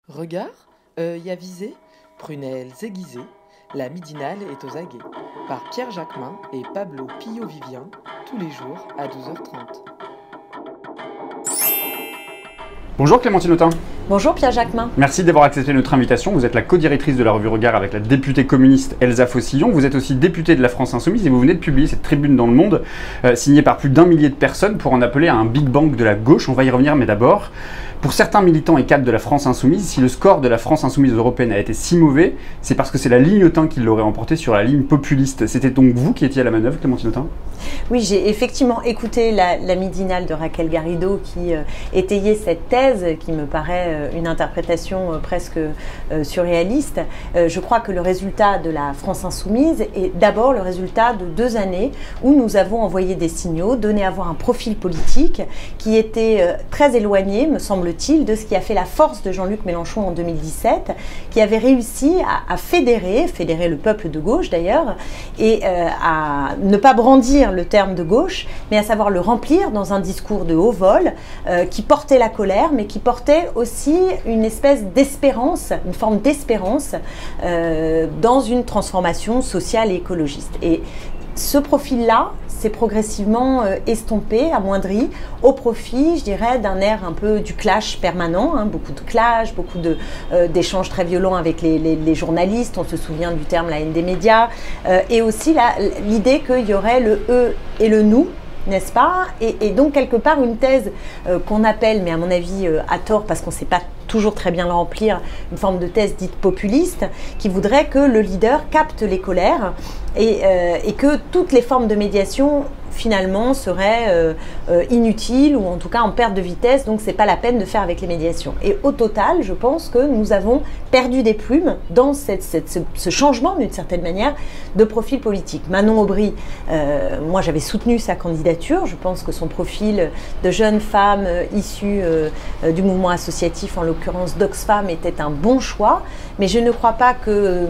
Regard, œil avisé, prunelles aiguisées, la midinale est aux aguets. Par Pierre Jacquemin et Pablo Pillo-Vivien, tous les jours à 12h30. Bonjour Clémentine Autain. Bonjour Pierre Jacquemin. Merci d'avoir accepté notre invitation. Vous êtes la co-directrice de la revue Regard avec la députée communiste Elsa Faucillon. Vous êtes aussi députée de la France Insoumise et vous venez de publier cette tribune dans Le Monde, signée par plus d'1 millier de personnes pour en appeler à un Big Bang de la gauche. On va y revenir, mais d'abord, pour certains militants et cadres de la France Insoumise, si le score de la France Insoumise européenne a été si mauvais, c'est parce que c'est la ligne Autain qui l'aurait emporté sur la ligne populiste. C'était donc vous qui étiez à la manœuvre, Clémentine Autain ? Oui, j'ai effectivement écouté la midinale de Raquel Garrido qui étayait cette thèse qui me paraît une interprétation presque surréaliste. Je crois que le résultat de la France Insoumise est d'abord le résultat de 2 années où nous avons envoyé des signaux, donné à voir un profil politique qui était très éloigné, me semble-t-il, de ce qui a fait la force de Jean-Luc Mélenchon en 2017, qui avait réussi à fédérer le peuple de gauche d'ailleurs, et à ne pas brandir le terme de gauche, mais à savoir le remplir dans un discours de haut vol qui portait la colère, mais qui portait aussi une espèce d'espérance, une forme d'espérance dans une transformation sociale et écologiste. Et ce profil-là s'est progressivement estompé, amoindri, au profit, je dirais, d'un air un peu du clash permanent, beaucoup de clash, beaucoup d'échanges très violents avec les journalistes, on se souvient du terme la haine des médias, et aussi l'idée qu'il y aurait le « eux » et le « nous », n'est-ce pas ? Et donc, quelque part, une thèse qu'on appelle, mais à mon avis à tort, parce qu'on ne sait pas toujours très bien le remplir, une forme de thèse dite populiste, qui voudrait que le leader capte les colères et que toutes les formes de médiation finalement seraient inutiles ou en tout cas en perte de vitesse, donc c'est pas la peine de faire avec les médiations. Et au total, je pense que nous avons perdu des plumes dans ce changement d'une certaine manière de profil politique. Manon Aubry, moi j'avais soutenu sa candidature, je pense que son profil de jeune femme issue du mouvement associatif, en l'occurrence d'Oxfam, était un bon choix, mais je ne crois pas que,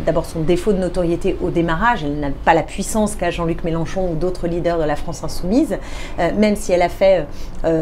d'abord son défaut de notoriété au démarrage, elle n'a pas la puissance qu'a Jean-Luc Mélenchon ou d'autres leaders de la France Insoumise, même si elle a fait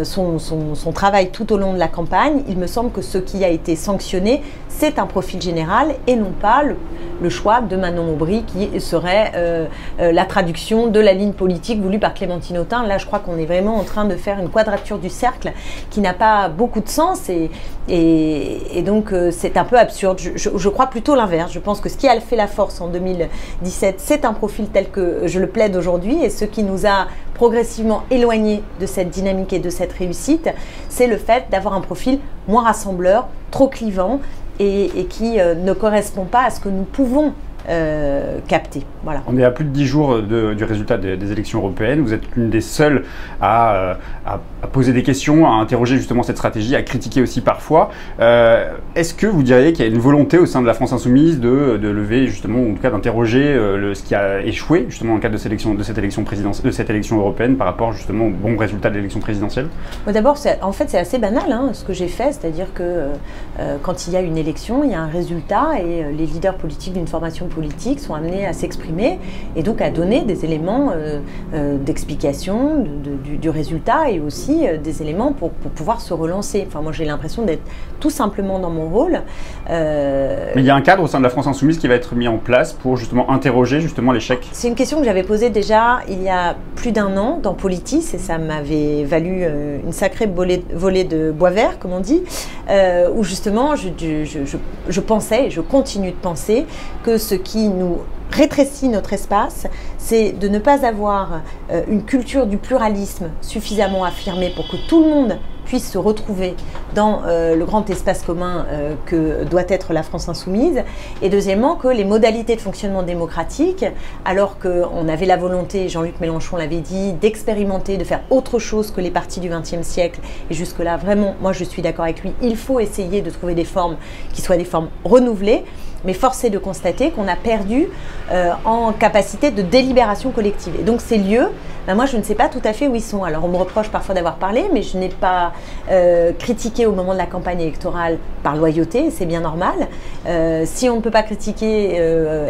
son travail tout au long de la campagne, il me semble que ce qui a été sanctionné, c'est un profil général et non pas le choix de Manon Aubry qui serait la traduction de la ligne politique voulue par Clémentine Autain. Là, je crois qu'on est vraiment en train de faire une quadrature du cercle qui n'a pas beaucoup de sens et donc c'est un peu absurde. Je crois plutôt l'inverse. Je pense que ce qui a fait la force en 2017, c'est un profil tel que je le plaide aujourd'hui, et ce qui nous a progressivement éloignés de cette dynamique et de cette réussite, c'est le fait d'avoir un profil moins rassembleur, trop clivant et qui ne correspond pas à ce que nous pouvons capter. Voilà. On est à plus de 10 jours du résultat des élections européennes. Vous êtes l'une des seules à poser des questions, à interroger justement cette stratégie, à critiquer aussi parfois. Est-ce que vous diriez qu'il y a une volonté au sein de la France Insoumise de lever justement, ou en tout cas d'interroger ce qui a échoué justement dans le cadre de cette élection européenne par rapport justement au bon résultat de l'élection présidentielle ? D'abord, en fait, c'est assez banal ce que j'ai fait, c'est-à-dire que quand il y a une élection, il y a un résultat et les leaders politiques d'une formation politique sont amenés à s'exprimer et donc à donner des éléments d'explication du résultat et aussi des éléments pour pouvoir se relancer. Enfin, moi, j'ai l'impression d'être tout simplement dans mon rôle. Mais il y a un cadre au sein de la France Insoumise qui va être mis en place pour justement interroger justement l'échec. C'est une question que j'avais posée déjà il y a plus d'1 an dans Politis et ça m'avait valu une sacrée volée de bois vert, comme on dit, où justement je pensais et je continue de penser que ce qui nous rétrécit notre espace, c'est de ne pas avoir une culture du pluralisme suffisamment affirmée pour que tout le monde puisse se retrouver dans le grand espace commun que doit être la France Insoumise. Et deuxièmement, que les modalités de fonctionnement démocratique, alors qu'on avait la volonté, Jean-Luc Mélenchon l'avait dit, d'expérimenter, de faire autre chose que les partis du XXe siècle, et jusque-là, vraiment, moi je suis d'accord avec lui, il faut essayer de trouver des formes qui soient des formes renouvelées. Mais force est de constater qu'on a perdu en capacité de délibération collective. Et donc ces lieux, ben moi je ne sais pas tout à fait où ils sont. Alors on me reproche parfois d'avoir parlé, mais je n'ai pas critiqué au moment de la campagne électorale par loyauté, c'est bien normal. Si on ne peut pas critiquer,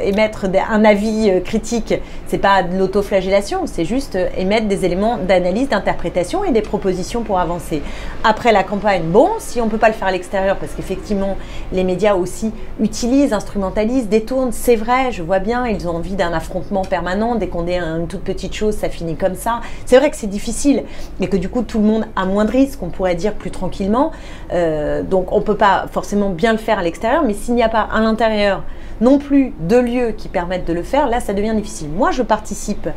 émettre un avis critique, c'est pas de l'autoflagellation, c'est juste émettre des éléments d'analyse, d'interprétation et des propositions pour avancer. Après la campagne, bon, si on ne peut pas le faire à l'extérieur, parce qu'effectivement les médias aussi utilisent, instrumentalisent, détournent, c'est vrai, je vois bien, ils ont envie d'un affrontement permanent, dès qu'on dit une toute petite chose, ça finit comme ça. C'est vrai que c'est difficile et que du coup tout le monde a moins de risques, on pourrait dire plus tranquillement, donc on ne peut pas forcément bien le faire à l'extérieur, mais s'il n'y a pas à l'intérieur non plus de lieux qui permettent de le faire, là ça devient difficile. Moi je participe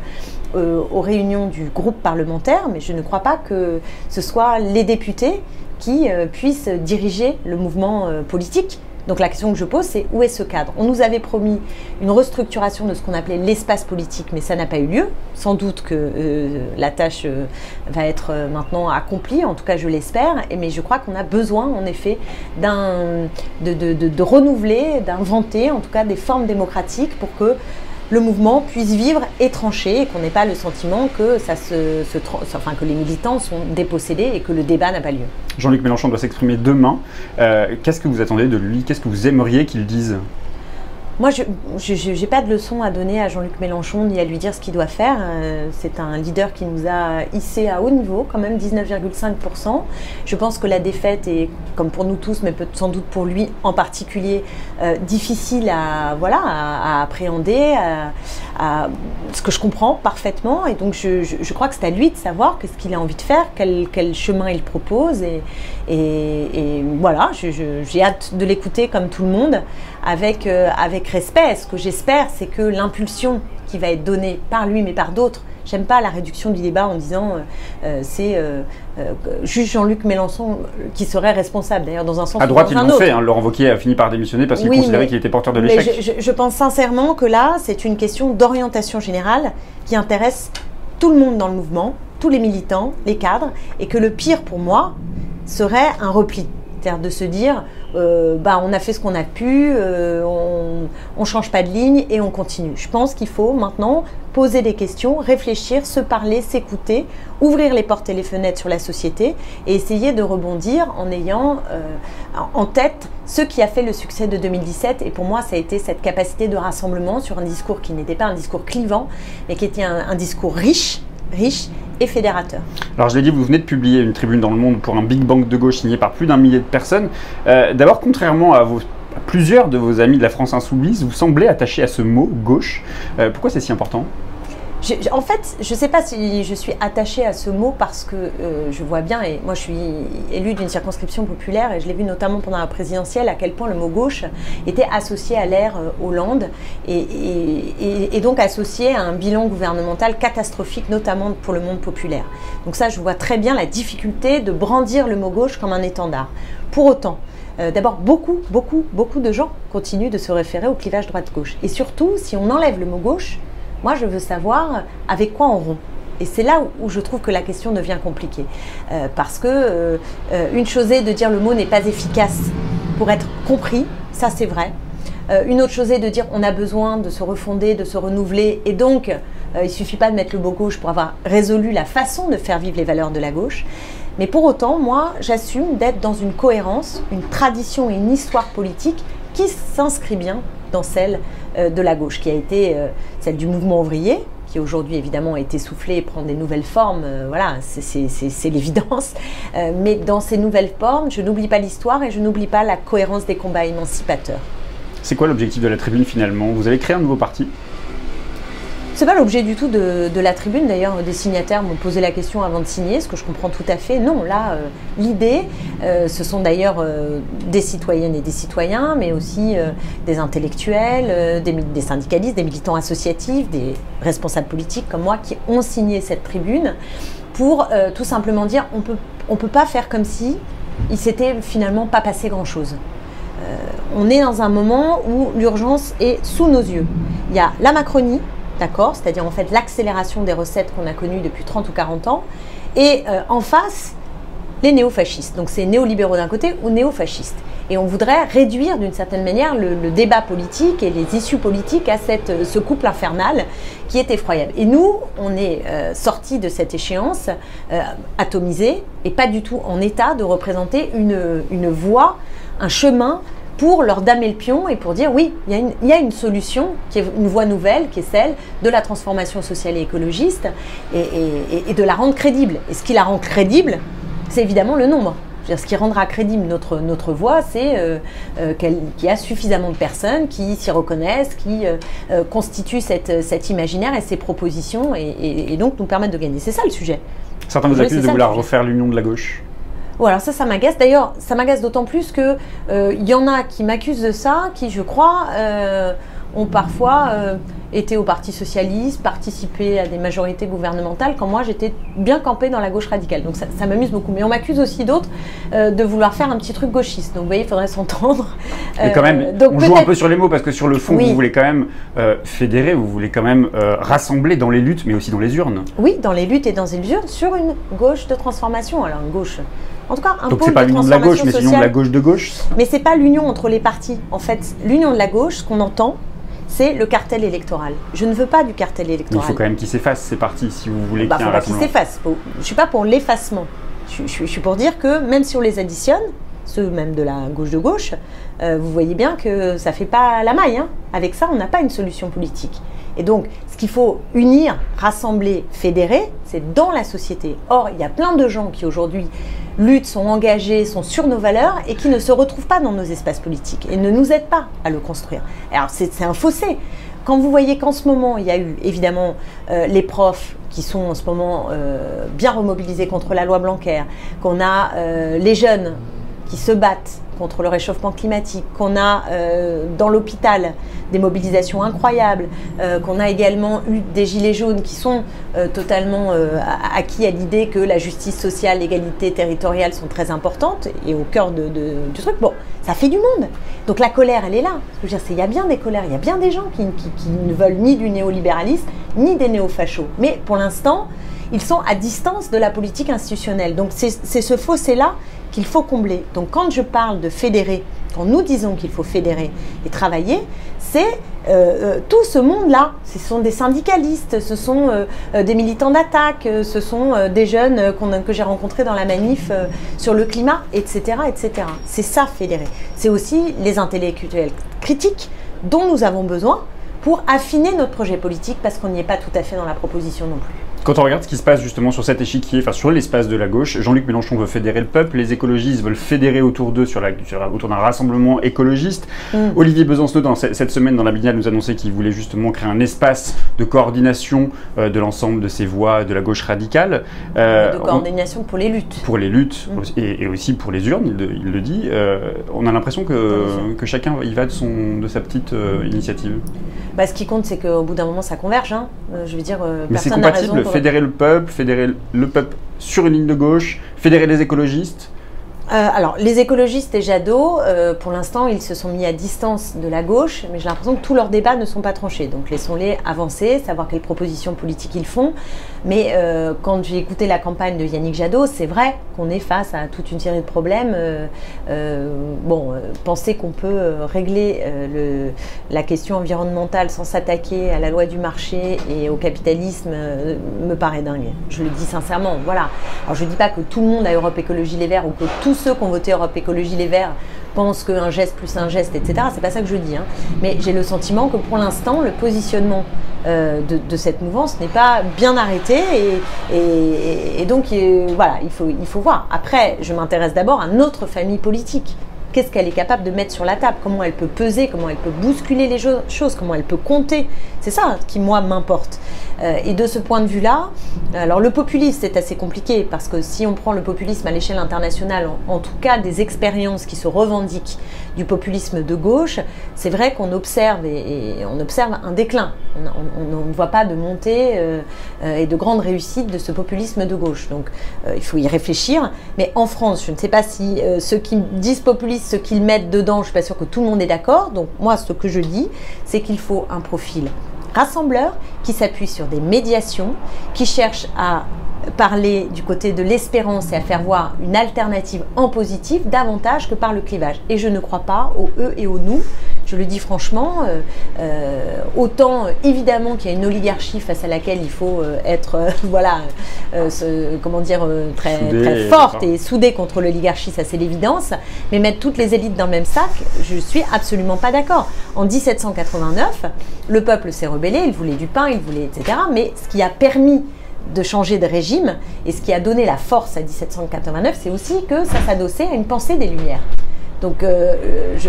aux réunions du groupe parlementaire, mais je ne crois pas que ce soit les députés qui puissent diriger le mouvement politique. Donc la question que je pose, c'est où est ce cadre? On nous avait promis une restructuration de ce qu'on appelait l'espace politique, mais ça n'a pas eu lieu. Sans doute que la tâche va être maintenant accomplie, en tout cas je l'espère, mais je crois qu'on a besoin en effet de renouveler, d'inventer en tout cas des formes démocratiques pour que le mouvement puisse vivre et trancher et qu'on n'ait pas le sentiment que, que les militants sont dépossédés et que le débat n'a pas lieu. Jean-Luc Mélenchon doit s'exprimer demain. Qu'est-ce que vous attendez de lui? Qu'est-ce que vous aimeriez qu'il dise? Moi, je n'ai pas de leçon à donner à Jean-Luc Mélenchon ni à lui dire ce qu'il doit faire. C'est un leader qui nous a hissé à haut niveau, quand même 19,5%. Je pense que la défaite est, comme pour nous tous, mais sans doute pour lui en particulier, difficile à appréhender, ce que je comprends parfaitement. Et donc, je crois que c'est à lui de savoir qu'est-ce qu'il a envie de faire, quel chemin il propose. Et voilà, j'ai hâte de l'écouter comme tout le monde, avec respect. Ce que j'espère, c'est que l'impulsion qui va être donnée par lui, mais par d'autres, j'aime pas la réduction du débat en disant c'est juste Jean-Luc Mélenchon qui serait responsable, d'ailleurs dans un sens à droite, ou dans un ils l'ont autre. fait, hein. Laurent Wauquiez a fini par démissionner parce qu'il considérait qu'il était porteur de l'échec. Je pense sincèrement que là, c'est une question d'orientation générale qui intéresse tout le monde dans le mouvement, tous les militants, les cadres, et que le pire pour moi serait un repli. C'est-à-dire de se dire, on a fait ce qu'on a pu, on ne change pas de ligne et on continue. Je pense qu'il faut maintenant poser des questions, réfléchir, se parler, s'écouter, ouvrir les portes et les fenêtres sur la société et essayer de rebondir en ayant en tête ce qui a fait le succès de 2017. Et pour moi, ça a été cette capacité de rassemblement sur un discours qui n'était pas un discours clivant, mais qui était un discours riche et fédérateur. Alors je l'ai dit, vous venez de publier une tribune dans Le Monde pour un Big Bang de gauche signé par plus d'1 millier de personnes. D'abord, contrairement à plusieurs de vos amis de la France Insoumise, vous semblez attaché à ce mot gauche. Pourquoi c'est si important ? En fait, je ne sais pas si je suis attachée à ce mot parce que je vois bien, et moi je suis élue d'une circonscription populaire et je l'ai vu notamment pendant la présidentielle, à quel point le mot gauche était associé à l'ère Hollande et donc associé à un bilan gouvernemental catastrophique, notamment pour le monde populaire. Donc ça, je vois très bien la difficulté de brandir le mot gauche comme un étendard. Pour autant, d'abord, beaucoup de gens continuent de se référer au clivage droite-gauche. Et surtout, si on enlève le mot gauche, moi, je veux savoir avec quoi on rompt. Et c'est là où je trouve que la question devient compliquée. Parce que une chose est de dire le mot n'est pas efficace pour être compris, ça c'est vrai. Une autre chose est de dire on a besoin de se refonder, de se renouveler. Et donc, il ne suffit pas de mettre le mot gauche pour avoir résolu la façon de faire vivre les valeurs de la gauche. Mais pour autant, moi, j'assume d'être dans une cohérence, une tradition et une histoire politique qui s'inscrit bien dans celle de la gauche, qui a été celle du mouvement ouvrier, qui aujourd'hui évidemment a été soufflé et prend des nouvelles formes, voilà, c'est l'évidence. Mais dans ces nouvelles formes, je n'oublie pas l'histoire et je n'oublie pas la cohérence des combats émancipateurs. C'est quoi l'objectif de la tribune finalement? Vous allez créer un nouveau parti? C'est pas l'objet du tout de la tribune. D'ailleurs, des signataires m'ont posé la question avant de signer, ce que je comprends tout à fait. Non, là, l'idée, ce sont d'ailleurs des citoyennes et des citoyens, mais aussi des intellectuels, des syndicalistes, des militants associatifs, des responsables politiques comme moi qui ont signé cette tribune pour tout simplement dire on peut pas faire comme si il s'était finalement pas passé grand-chose. On est dans un moment où l'urgence est sous nos yeux. Il y a la Macronie, d'accord, c'est-à-dire en fait l'accélération des recettes qu'on a connues depuis 30 ou 40 ans, et en face, les néofascistes. Donc c'est néolibéraux d'un côté ou néofascistes. Et on voudrait réduire d'une certaine manière le débat politique et les issues politiques à ce couple infernal qui est effroyable. Et nous, on est sortis de cette échéance atomisée et pas du tout en état de représenter une voie, un chemin pour leur damer le pion et pour dire oui, il y a une solution qui est une voie nouvelle, qui est celle de la transformation sociale et écologiste et de la rendre crédible. Et ce qui la rend crédible, c'est évidemment le nombre. Ce qui rendra crédible notre voie, c'est qu'il y a suffisamment de personnes qui s'y reconnaissent, qui constituent cet imaginaire et ces propositions et donc nous permettent de gagner. C'est ça le sujet. Certains vous accusent de vouloir refaire l'union de la gauche. Bon, alors ça m'agace. D'ailleurs, ça m'agace d'autant plus que y en a qui m'accusent de ça, qui, je crois, ont parfois été au Parti Socialiste, participé à des majorités gouvernementales, quand moi, j'étais bien campée dans la gauche radicale. Donc ça m'amuse beaucoup. Mais on m'accuse aussi d'autres de vouloir faire un petit truc gauchiste. Donc vous voyez, il faudrait s'entendre. Mais quand même, on joue un peu sur les mots, parce que sur le fond, vous voulez quand même fédérer, vous voulez quand même rassembler dans les luttes, mais aussi dans les urnes. Oui, dans les luttes et dans les urnes, sur une gauche de transformation. Alors une gauche... En tout cas, donc c'est pas l'union de la gauche, mais c'est l'union de la gauche de gauche. Mais c'est pas l'union entre les partis. En fait, l'union de la gauche, ce qu'on entend, c'est le cartel électoral. Je ne veux pas du cartel électoral. Mais il faut quand même qu'ils s'effacent, ces partis, si vous voulez qu'il y ait un rassemblement. Qu'ils s'effacent. Je suis pas pour l'effacement. Je suis pour dire que même si on les additionne, ceux même de la gauche de gauche, vous voyez bien que ça fait pas la maille. Hein. Avec ça, on n'a pas une solution politique. Et donc, ce qu'il faut unir, rassembler, fédérer, c'est dans la société. Or, il y a plein de gens qui aujourd'hui luttent, sont engagés, sont sur nos valeurs et qui ne se retrouvent pas dans nos espaces politiques et ne nous aident pas à le construire. Alors, c'est un fossé. Quand vous voyez qu'en ce moment, il y a eu évidemment les profs qui sont en ce moment bien remobilisés contre la loi Blanquer, qu'on a les jeunes qui se battent contre le réchauffement climatique, qu'on a dans l'hôpital des mobilisations incroyables, qu'on a également eu des gilets jaunes qui sont totalement acquis à l'idée que la justice sociale, l'égalité territoriale sont très importantes et au cœur du truc. Bon, ça fait du monde. Donc la colère, elle est là. Je veux dire, il y a bien des colères, il y a bien des gens qui ne veulent ni du néolibéralisme, ni des néofachos. Mais pour l'instant, ils sont à distance de la politique institutionnelle. Donc c'est ce fossé-là qu'il faut combler. Donc quand je parle de fédérer, quand nous disons qu'il faut fédérer et travailler, c'est tout ce monde-là. Ce sont des syndicalistes, ce sont des militants d'attaque, ce sont des jeunes que j'ai rencontrés dans la manif sur le climat, etc., etc. C'est ça, fédérer. C'est aussi les intellectuels critiques dont nous avons besoin pour affiner notre projet politique, parce qu'on n'y est pas tout à fait dans la proposition non plus. Quand on regarde ce qui se passe justement sur cet échiquier, enfin sur l'espace de la gauche, Jean-Luc Mélenchon veut fédérer le peuple, les écologistes veulent fédérer autour d'eux autour d'un rassemblement écologiste. Olivier Besancenot, cette semaine dans la Midinale, nous annonçait qu'il voulait justement créer un espace de coordination de l'ensemble de ces voix de la gauche radicale. De coordination pour les luttes. Pour les luttes et aussi pour les urnes, il le dit. On a l'impression que chacun y va de sa petite initiative. Bah, ce qui compte, c'est qu'au bout d'un moment, ça converge. Hein. Je veux dire, mais c'est compatible, fédérer le peuple sur une ligne de gauche, fédérer les écologistes. Alors, les écologistes et Jadot, pour l'instant, ils se sont mis à distance de la gauche, mais j'ai l'impression que tous leurs débats ne sont pas tranchés. Donc, laissons-les avancer, savoir quelles propositions politiques ils font. Mais quand j'ai écouté la campagne de Yannick Jadot, c'est vrai qu'on est face à toute une série de problèmes. Penser qu'on peut régler la question environnementale sans s'attaquer à la loi du marché et au capitalisme me paraît dingue. Je le dis sincèrement, voilà. Alors, je ne dis pas que tout le monde à Europe Écologie Les Verts ou que tous ceux qui ont voté Europe Écologie Les Verts pensent qu'un geste plus un geste, etc. C'est pas ça que je dis. Hein. Mais j'ai le sentiment que pour l'instant, le positionnement de cette mouvance n'est pas bien arrêté et donc voilà, il faut voir. Après, je m'intéresse d'abord à notre famille politique. Qu'est-ce qu'elle est capable de mettre sur la table? Comment elle peut peser? Comment elle peut bousculer les choses? Comment elle peut compter? C'est ça qui, moi, m'importe. Et de ce point de vue-là, alors le populisme, c'est assez compliqué parce que si on prend le populisme à l'échelle internationale, en tout cas des expériences qui se revendiquent du populisme de gauche, c'est vrai qu'on observe et on observe un déclin. On ne voit pas de montée et de grande réussite de ce populisme de gauche. Donc il faut y réfléchir. Mais en France, je ne sais pas si ceux qui disent populistes, ceux qu'ils mettent dedans, je ne suis pas sûre que tout le monde est d'accord. Donc moi, ce que je dis, c'est qu'il faut un profil rassembleur qui s'appuie sur des médiations, qui cherche à parler du côté de l'espérance et à faire voir une alternative en positif davantage que par le clivage. Et je ne crois pas au eux et au nous. Je le dis franchement, autant évidemment qu'il y a une oligarchie face à laquelle il faut être très forte et soudée contre l'oligarchie, ça c'est l'évidence, mais mettre toutes les élites dans le même sac, je suis absolument pas d'accord. En 1789, le peuple s'est rebellé, il voulait du pain, il voulait etc. Mais ce qui a permis de changer de régime et ce qui a donné la force à 1789, c'est aussi que ça s'adossait à une pensée des Lumières. Donc je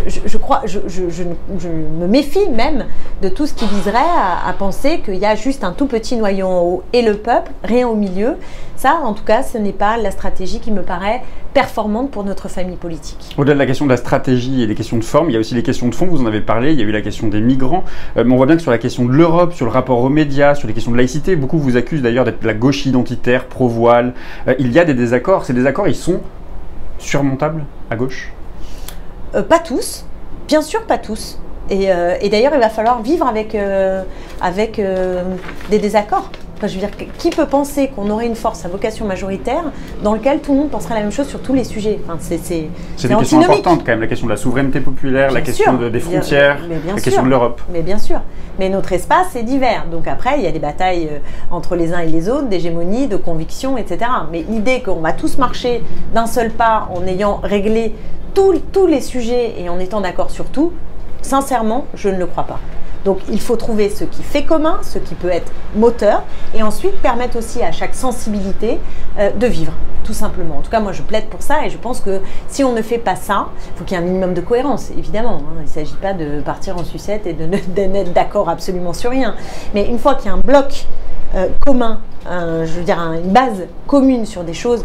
me méfie même de tout ce qui viserait à penser qu'il y a juste un tout petit noyau en haut et le peuple, rien au milieu. Ça, en tout cas, ce n'est pas la stratégie qui me paraît performante pour notre famille politique. Au-delà de la question de la stratégie et des questions de forme, il y a aussi les questions de fond, vous en avez parlé, il y a eu la question des migrants, mais on voit bien que sur la question de l'Europe, sur le rapport aux médias, sur les questions de laïcité, beaucoup vous accusent d'ailleurs d'être la gauche identitaire, pro-voile. Il y a des désaccords, ces désaccords, ils sont surmontables à gauche ? Pas tous, bien sûr pas tous. Et d'ailleurs, il va falloir vivre avec des désaccords. Enfin, je veux dire, qui peut penser qu'on aurait une force à vocation majoritaire dans lequel tout le monde penserait la même chose sur tous les sujets? Enfin, c'est des questions importantes quand même, la question de la souveraineté populaire, la question des frontières, la question de l'Europe. Mais bien sûr. Mais notre espace est divers. Donc après, il y a des batailles entre les uns et les autres, d'hégémonie, de conviction, etc. Mais l'idée qu'on va tous marcher d'un seul pas en ayant réglé tous les sujets et en étant d'accord sur tout, sincèrement, je ne le crois pas. Donc il faut trouver ce qui fait commun, ce qui peut être moteur, et ensuite permettre aussi à chaque sensibilité de vivre, tout simplement. En tout cas, moi je plaide pour ça et je pense que si on ne fait pas ça, il faut qu'il y ait un minimum de cohérence, évidemment. Il ne s'agit pas de partir en sucette et de n'être d'accord absolument sur rien. Mais une fois qu'il y a un bloc commun, je veux dire une base commune sur des choses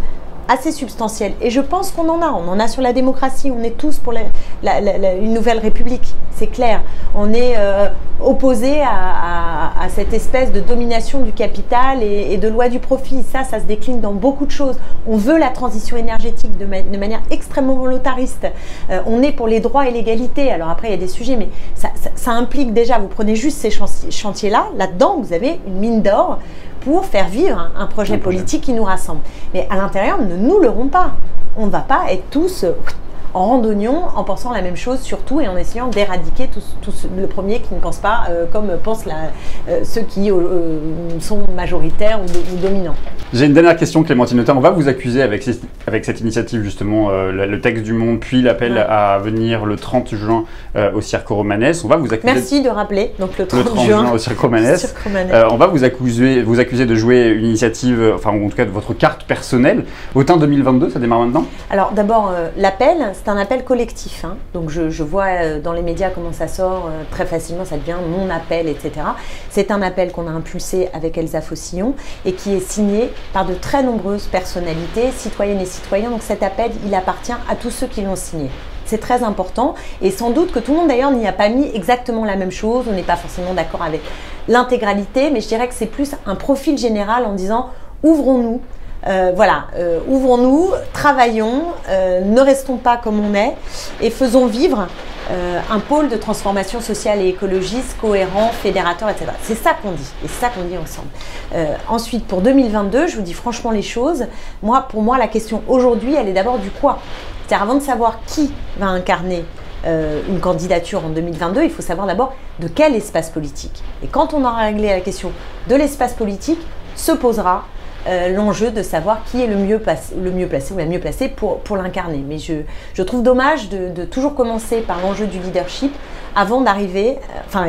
assez substantielle, et je pense qu'on en a sur la démocratie, on est tous pour une nouvelle république, c'est clair, on est opposé à cette espèce de domination du capital et de loi du profit, ça se décline dans beaucoup de choses, on veut la transition énergétique de manière extrêmement volontariste, on est pour les droits et l'égalité, alors après il y a des sujets, mais ça implique déjà, vous prenez juste ces chantiers-là, là-dedans vous avez une mine d'or pour faire vivre un projet politique qui nous rassemble. Mais à l'intérieur, ne nous leurrons pas. On ne va pas être tous en randonnion en pensant la même chose sur tout et en essayant d'éradiquer tous le premier qui ne pense pas comme pensent ceux qui sont majoritaires ou dominants. J'ai une dernière question, Clémentine Autain. On va vous accuser avec cette initiative, justement, le texte du Monde, puis l'appel à venir le 30 juin au Cirque Romanès. On va vous accuser. Merci de rappeler, donc le 30 juin au Cirque Romanès. On va vous accuser de jouer une initiative, enfin en tout cas de votre carte personnelle. Autain 2022, ça démarre maintenant? Alors d'abord, l'appel, c'est un appel collectif. Hein. Donc je vois dans les médias comment ça sort très facilement, ça devient mon appel, etc. C'est un appel qu'on a impulsé avec Elsa Faucillon et qui est signé par de très nombreuses personnalités, citoyennes et citoyens. Donc cet appel, il appartient à tous ceux qui l'ont signé. C'est très important et sans doute que tout le monde d'ailleurs n'y a pas mis exactement la même chose. On n'est pas forcément d'accord avec l'intégralité, mais je dirais que c'est plus un profil général en disant ouvrons-nous. Ouvrons-nous, travaillons, ne restons pas comme on est et faisons vivre un pôle de transformation sociale et écologiste cohérent, fédérateur, etc. C'est ça qu'on dit et c'est ça qu'on dit ensemble. Ensuite, pour 2022, je vous dis franchement les choses. Pour moi, la question aujourd'hui, elle est d'abord du quoi. C'est-à-dire avant de savoir qui va incarner une candidature en 2022, il faut savoir d'abord de quel espace politique. Et quand on aura réglé la question de l'espace politique, se posera l'enjeu de savoir qui est le mieux placé ou la mieux placée pour l'incarner. Mais je trouve dommage de toujours commencer par l'enjeu du leadership avant d'arriver,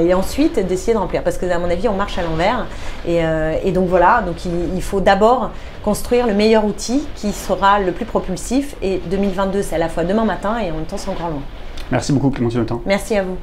et ensuite d'essayer de remplir. Parce que à mon avis, on marche à l'envers. Et donc voilà, donc il faut d'abord construire le meilleur outil qui sera le plus propulsif. Et 2022, c'est à la fois demain matin et en même temps, c'est encore loin. Merci beaucoup, Clémentine Autain. Merci à vous.